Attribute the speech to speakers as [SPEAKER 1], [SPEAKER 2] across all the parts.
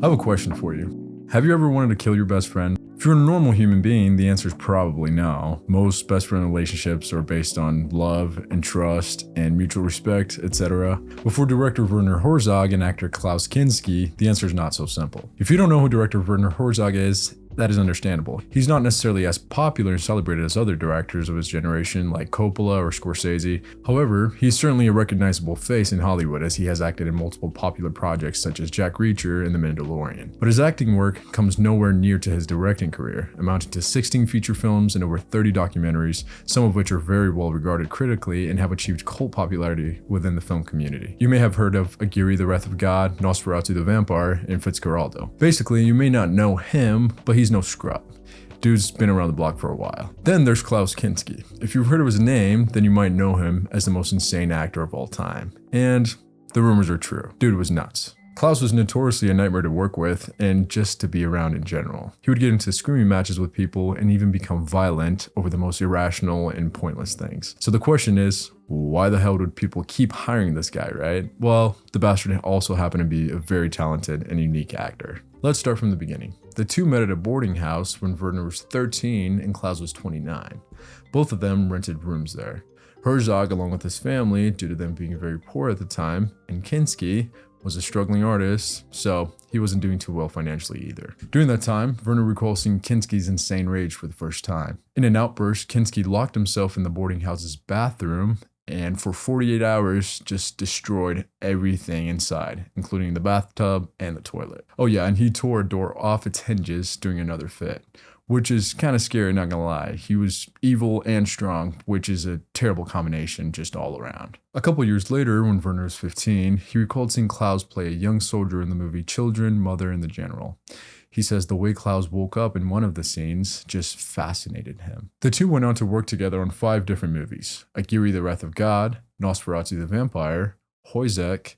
[SPEAKER 1] I have a question for you. Have you ever wanted to kill your best friend? If you're a normal human being, the answer is probably no. Most best friend relationships are based on love and trust and mutual respect, etc. But for director Werner Herzog and actor Klaus Kinski, the answer is not so simple. If you don't know who director Werner Herzog is, that is understandable. He's not necessarily as popular and celebrated as other directors of his generation like Coppola or Scorsese. However, he's certainly a recognizable face in Hollywood as he has acted in multiple popular projects such as Jack Reacher and The Mandalorian. But his acting work comes nowhere near to his directing career, amounting to 16 feature films and over 30 documentaries, some of which are very well regarded critically and have achieved cult popularity within the film community. You may have heard of Aguirre, the Wrath of God, Nosferatu the Vampyre, and Fitzcarraldo. Basically, you may not know him, but he's no scrub. Dude's been around the block for a while. Then there's Klaus Kinski. If you've heard of his name, then you might know him as the most insane actor of all time. And the rumors are true. Dude was nuts. Klaus was notoriously a nightmare to work with and just to be around in general. He would get into screaming matches with people and even become violent over the most irrational and pointless things. So the question is, why the hell would people keep hiring this guy, right? Well, the bastard also happened to be a very talented and unique actor. Let's start from the beginning. The two met at a boarding house when Werner was 13 and Klaus was 29. Both of them rented rooms there. Herzog, along with his family, due to them being very poor at the time, and Kinski was a struggling artist, so he wasn't doing too well financially either. During that time, Werner recalls seeing Kinski's insane rage for the first time. In an outburst, Kinski locked himself in the boarding house's bathroom and for 48 hours just destroyed everything inside, including the bathtub and the toilet. Oh yeah, and he tore a door off its hinges during another fit, which is kind of scary, not gonna lie. He was evil and strong, which is a terrible combination just all around. A couple years later, when Werner was 15, he recalled seeing Klaus play a young soldier in the movie Children, Mother, and the General. He says the way Klaus woke up in one of the scenes just fascinated him. The two went on to work together on 5 different movies: Aguirre, the Wrath of God, Nosferatu the Vampyre, Herzog,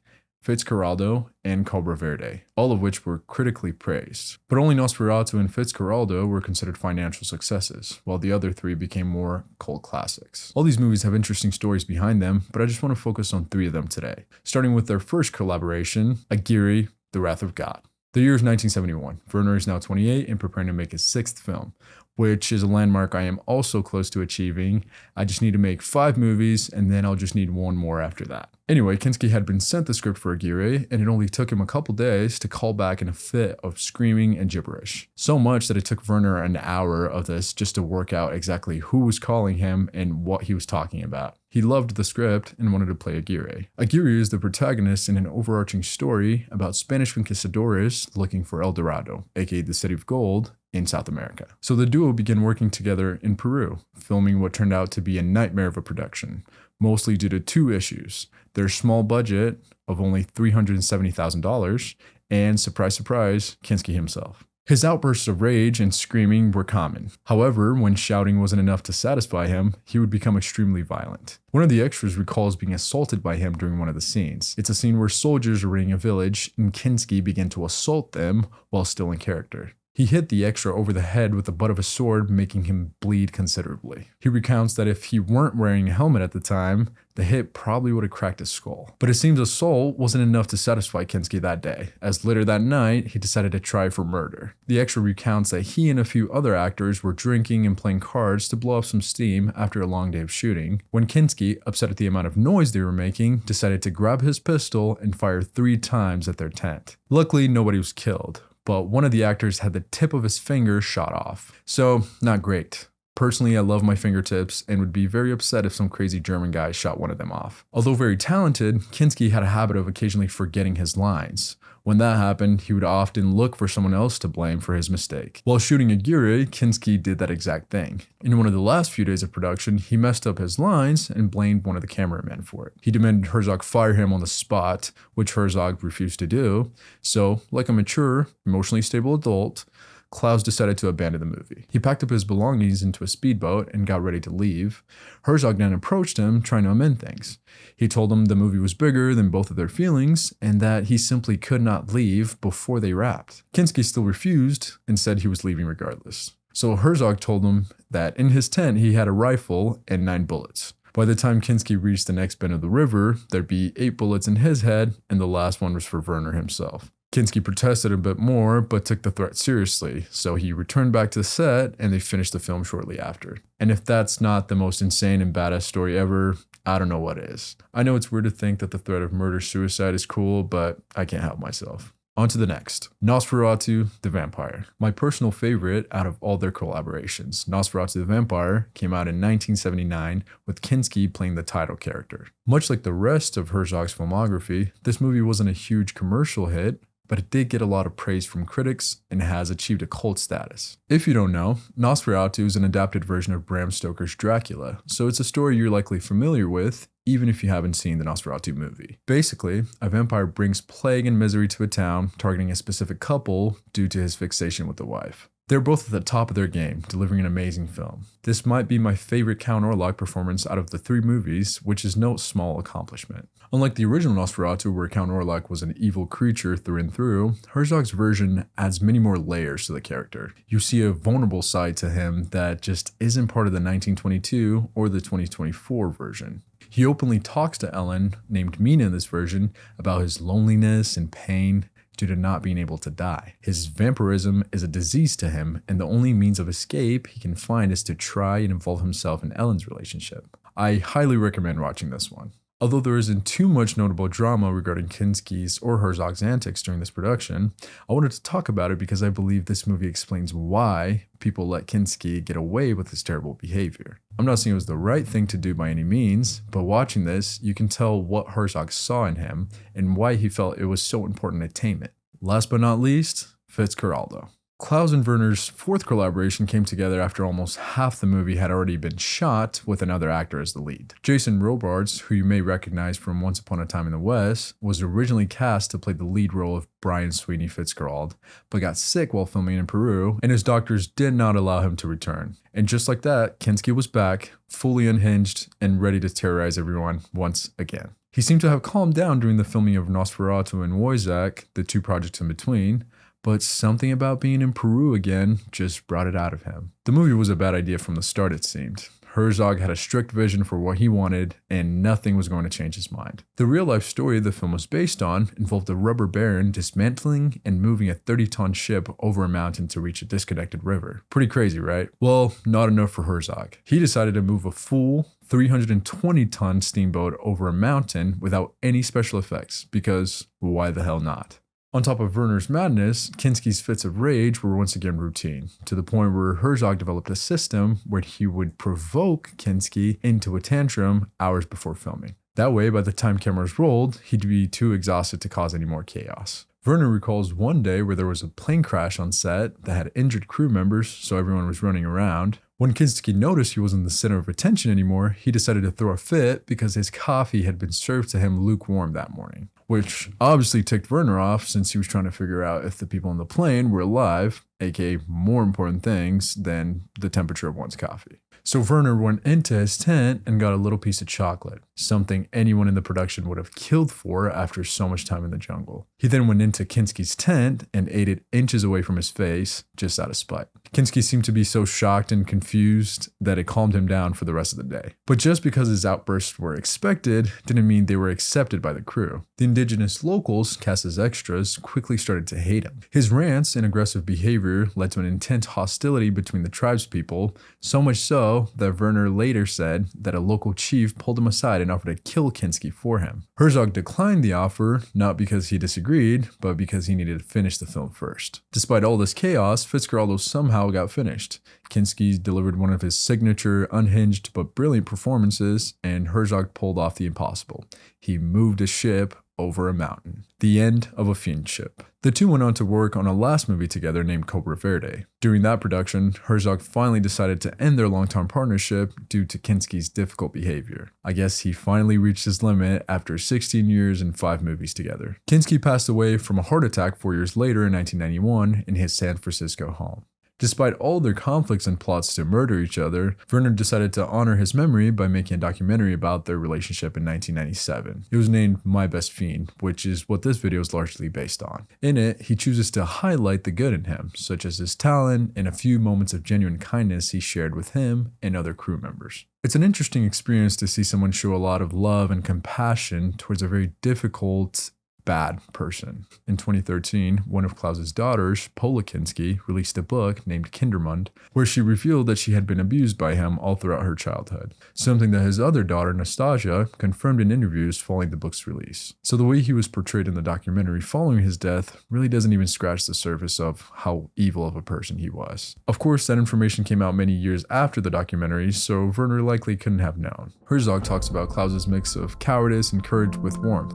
[SPEAKER 1] Fitzcarraldo, and Cobra Verde, all of which were critically praised. But only Nosferatu and Fitzcarraldo were considered financial successes, while the other 3 became more cult classics. All these movies have interesting stories behind them, but I just want to focus on 3 of them today, starting with their first collaboration, Aguirre, the Wrath of God. The year is 1971. Werner is now 28 and preparing to make his 6th film, which is a landmark I am also close to achieving. I just need to make 5 movies and then I'll just need 1 more after that. Anyway, Kinski had been sent the script for Aguirre, and it only took him a couple days to call back in a fit of screaming and gibberish. So much that it took Werner an hour of this just to work out exactly who was calling him and what he was talking about. He loved the script and wanted to play Aguirre. Aguirre is the protagonist in an overarching story about Spanish conquistadores looking for El Dorado, aka the City of Gold, in South America. So the duo began working together in Peru, filming what turned out to be a nightmare of a production, mostly due to 2 issues: their small budget of only $370,000, and surprise, surprise, Kinski himself. His outbursts of rage and screaming were common. However, when shouting wasn't enough to satisfy him, he would become extremely violent. One of the extras recalls being assaulted by him during one of the scenes. It's a scene where soldiers are raiding a village and Kinski began to assault them while still in character. He hit the extra over the head with the butt of a sword, making him bleed considerably. He recounts that if he weren't wearing a helmet at the time, the hit probably would have cracked his skull. But it seems assault wasn't enough to satisfy Kinski that day, as later that night, he decided to try for murder. The extra recounts that he and a few other actors were drinking and playing cards to blow off some steam after a long day of shooting, when Kinski, upset at the amount of noise they were making, decided to grab his pistol and fire 3 times at their tent. Luckily, nobody was killed, but one of the actors had the tip of his finger shot off. So, not great. Personally, I love my fingertips and would be very upset if some crazy German guy shot one of them off. Although very talented, Kinski had a habit of occasionally forgetting his lines. When that happened, he would often look for someone else to blame for his mistake. While shooting Aguirre, Kinski did that exact thing. In one of the last few days of production, he messed up his lines and blamed one of the cameramen for it. He demanded Herzog fire him on the spot, which Herzog refused to do. So, like a mature, emotionally stable adult, Klaus decided to abandon the movie. He packed up his belongings into a speedboat and got ready to leave. Herzog then approached him, trying to amend things. He told him the movie was bigger than both of their feelings and that he simply could not leave before they wrapped. Kinski still refused and said he was leaving regardless. So Herzog told him that in his tent he had a rifle and 9 bullets. By the time Kinski reached the next bend of the river, there'd be 8 bullets in his head, and the last one was for Werner himself. Kinski protested a bit more, but took the threat seriously, so he returned back to the set and they finished the film shortly after. And if that's not the most insane and badass story ever, I don't know what is. I know it's weird to think that the threat of murder-suicide is cool, but I can't help myself. On to the next. Nosferatu the Vampyre. My personal favorite out of all their collaborations. Nosferatu the Vampyre came out in 1979 with Kinski playing the title character. Much like the rest of Herzog's filmography, this movie wasn't a huge commercial hit, but it did get a lot of praise from critics and has achieved a cult status. If you don't know, Nosferatu is an adapted version of Bram Stoker's Dracula, so it's a story you're likely familiar with, even if you haven't seen the Nosferatu movie. Basically, a vampire brings plague and misery to a town, targeting a specific couple due to his fixation with the wife. They're both at the top of their game, delivering an amazing film. This might be my favorite Count Orlok performance out of the 3 movies, which is no small accomplishment. Unlike the original Nosferatu, where Count Orlok was an evil creature through and through, Herzog's version adds many more layers to the character. You see a vulnerable side to him that just isn't part of the 1922 or the 2024 version. He openly talks to Ellen, named Mina in this version, about his loneliness and pain due to not being able to die. His vampirism is a disease to him, and the only means of escape he can find is to try and involve himself in Ellen's relationship. I highly recommend watching this one. Although there isn't too much notable drama regarding Kinski's or Herzog's antics during this production, I wanted to talk about it because I believe this movie explains why people let Kinski get away with his terrible behavior. I'm not saying it was the right thing to do by any means, but watching this, you can tell what Herzog saw in him and why he felt it was so important to tame it. Last but not least, Fitzcarraldo. Klaus and Werner's 4th collaboration came together after almost half the movie had already been shot with another actor as the lead. Jason Robards, who you may recognize from Once Upon a Time in the West, was originally cast to play the lead role of Brian Sweeney Fitzcarraldo, but got sick while filming in Peru, and his doctors did not allow him to return. And just like that, Kinski was back, fully unhinged, and ready to terrorize everyone once again. He seemed to have calmed down during the filming of Nosferatu and Wojak, the 2 projects in between, but something about being in Peru again just brought it out of him. The movie was a bad idea from the start, it seemed. Herzog had a strict vision for what he wanted, and nothing was going to change his mind. The real-life story the film was based on involved a rubber baron dismantling and moving a 30-ton ship over a mountain to reach a disconnected river. Pretty crazy, right? Well, not enough for Herzog. He decided to move a full 320-ton steamboat over a mountain without any special effects, because why the hell not? On top of Werner's madness, Kinski's fits of rage were once again routine, to the point where Herzog developed a system where he would provoke Kinski into a tantrum hours before filming. That way, by the time cameras rolled, he'd be too exhausted to cause any more chaos. Werner recalls one day where there was a plane crash on set that had injured crew members, so everyone was running around. When Kinski noticed he wasn't the center of attention anymore, he decided to throw a fit because his coffee had been served to him lukewarm that morning, which obviously ticked Werner off since he was trying to figure out if the people on the plane were alive, aka more important things than the temperature of one's coffee. So Werner went into his tent and got a little piece of chocolate, something anyone in the production would have killed for after so much time in the jungle. He then went into Kinski's tent and ate it inches away from his face, just out of spite. Kinski seemed to be so shocked and confused that it calmed him down for the rest of the day. But just because his outbursts were expected didn't mean they were accepted by the crew. The indigenous locals, cast as extras, quickly started to hate him. His rants and aggressive behavior led to an intense hostility between the tribespeople, so much so that Werner later said that a local chief pulled him aside and offered to kill Kinski for him. Herzog declined the offer, not because he disagreed, but because he needed to finish the film first. Despite all this chaos, Fitzcarraldo somehow got finished. Kinski delivered one of his signature, unhinged but brilliant performances, and Herzog pulled off the impossible. He moved a ship over a mountain. The end of a Fiend ship. The two went on to work on a last movie together named Cobra Verde. During that production, Herzog finally decided to end their long-term partnership due to Kinski's difficult behavior. I guess he finally reached his limit after 16 years and 5 movies together. Kinski passed away from a heart attack 4 years later in 1991 in his San Francisco home. Despite all their conflicts and plots to murder each other, Werner decided to honor his memory by making a documentary about their relationship in 1997. It was named My Best Fiend, which is what this video is largely based on. In it, he chooses to highlight the good in him, such as his talent and a few moments of genuine kindness he shared with him and other crew members. It's an interesting experience to see someone show a lot of love and compassion towards a very difficult bad person. In 2013, one of Klaus's daughters, Paula Kinski, released a book named Kindermund, where she revealed that she had been abused by him all throughout her childhood, something that his other daughter, Nastasia, confirmed in interviews following the book's release. So the way he was portrayed in the documentary following his death really doesn't even scratch the surface of how evil of a person he was. Of course, that information came out many years after the documentary, so Werner likely couldn't have known. Herzog talks about Klaus's mix of cowardice and courage with warmth.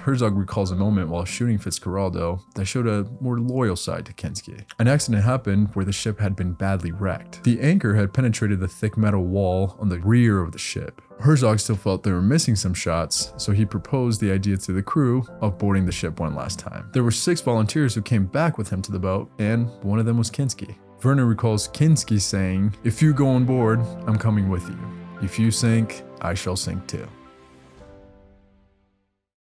[SPEAKER 1] Herzog recalls a moment while shooting Fitzcarraldo that showed a more loyal side to Kinski. An accident happened where the ship had been badly wrecked. The anchor had penetrated the thick metal wall on the rear of the ship. Herzog still felt they were missing some shots, so he proposed the idea to the crew of boarding the ship one last time. There were 6 volunteers who came back with him to the boat, and one of them was Kinski. Werner recalls Kinski saying, "If you go on board, I'm coming with you. If you sink, I shall sink too."